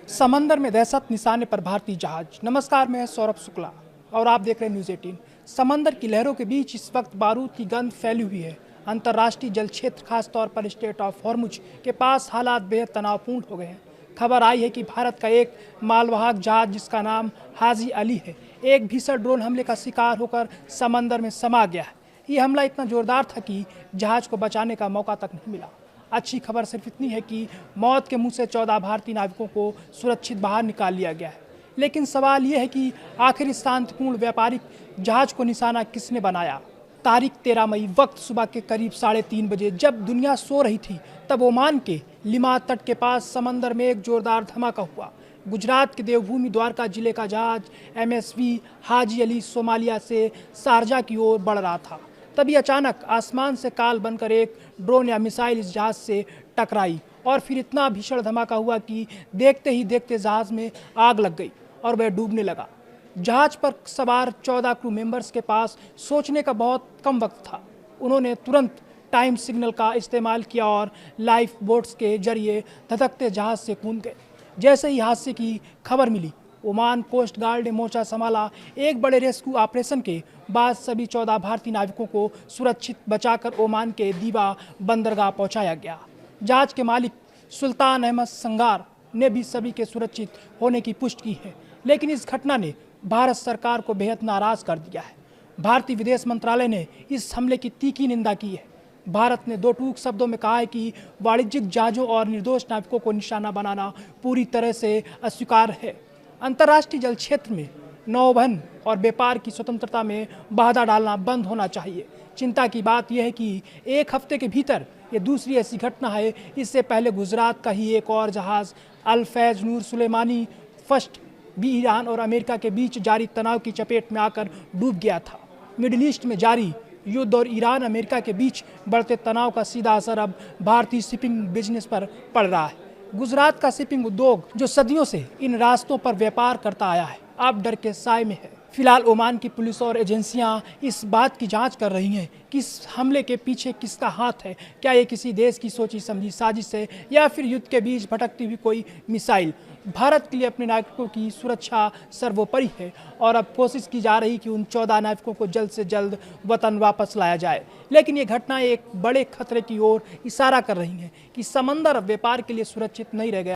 समंदर में दहशत निशाने पर भारतीय जहाज। नमस्कार, मैं सौरभ शुक्ला और आप देख रहे हैं न्यूज़ 18। समंदर की लहरों के बीच इस वक्त बारूद की गंध फैली हुई है। अंतर्राष्ट्रीय जल क्षेत्र, खासतौर पर स्ट्रेट ऑफ हॉर्मुज के पास हालात बेहद तनावपूर्ण हो गए हैं। खबर आई है कि भारत का एक मालवाहक जहाज जिसका नाम हाजी अली है, एक भीषण ड्रोन हमले का शिकार होकर समंदर में समा गया है। ये हमला इतना जोरदार था कि जहाज को बचाने का मौका तक नहीं मिला। अच्छी खबर सिर्फ इतनी है कि मौत के मुंह से 14 भारतीय नाविकों को सुरक्षित बाहर निकाल लिया गया है। लेकिन सवाल ये है कि आखिर इस शांतिपूर्ण व्यापारिक जहाज को निशाना किसने बनाया। तारीख 13 मई वक्त सुबह के करीब 3:30 बजे जब दुनिया सो रही थी, तब ओमान के लिमा तट के पास समंदर में एक जोरदार धमाका हुआ। गुजरात के देवभूमि द्वारका जिले का जहाज MSV हाजी अली सोमालिया से शारजा की ओर बढ़ रहा था। तभी अचानक आसमान से काल बनकर एक ड्रोन या मिसाइल इस जहाज से टकराई और फिर इतना भीषण धमाका हुआ कि देखते ही देखते जहाज में आग लग गई और वह डूबने लगा। जहाज पर सवार 14 क्रू मेंबर्स के पास सोचने का बहुत कम वक्त था। उन्होंने तुरंत टाइम सिग्नल का इस्तेमाल किया और लाइफ बोट्स के जरिए धधकते जहाज से कूद गए। जैसे ही हादसे की खबर मिली, ओमान कोस्ट गार्ड ने मोर्चा संभाला। एक बड़े रेस्क्यू ऑपरेशन के बाद सभी 14 भारतीय नाविकों को सुरक्षित बचाकर ओमान के दीवा बंदरगाह पहुंचाया गया। जहाज के मालिक सुल्तान अहमद संगार ने भी सभी के सुरक्षित होने की पुष्टि की है, लेकिन इस घटना ने भारत सरकार को बेहद नाराज कर दिया है। भारतीय विदेश मंत्रालय ने इस हमले की तीखी निंदा की है। भारत ने 2 टूक शब्दों में कहा है कि वाणिज्यिक जहाजों और निर्दोष नाविकों को निशाना बनाना पूरी तरह से अस्वीकार्य है। अंतर्राष्ट्रीय जल क्षेत्र में नौवहन और व्यापार की स्वतंत्रता में बाधा डालना बंद होना चाहिए। चिंता की बात यह है कि एक हफ्ते के भीतर ये दूसरी ऐसी घटना है। इससे पहले गुजरात का ही एक और जहाज अल फैज नूर सुलेमानी फर्स्ट भी ईरान और अमेरिका के बीच जारी तनाव की चपेट में आकर डूब गया था। मिडिल ईस्ट में जारी युद्ध और ईरान अमेरिका के बीच बढ़ते तनाव का सीधा असर अब भारतीय शिपिंग बिजनेस पर पड़ रहा है। गुजरात का शिपिंग उद्योग, जो सदियों से इन रास्तों पर व्यापार करता आया है, अब डर के साए में है। फिलहाल ओमान की पुलिस और एजेंसियां इस बात की जांच कर रही हैं कि इस हमले के पीछे किसका हाथ है। क्या ये किसी देश की सोची समझी साजिश है या फिर युद्ध के बीच भटकती हुई कोई मिसाइल। भारत के लिए अपने नागरिकों की सुरक्षा सर्वोपरि है और अब कोशिश की जा रही कि उन 14 नाविकों को जल्द से जल्द वतन वापस लाया जाए। लेकिन ये घटना एक बड़े खतरे की ओर इशारा कर रही है कि समंदर अब व्यापार के लिए सुरक्षित नहीं रह गया।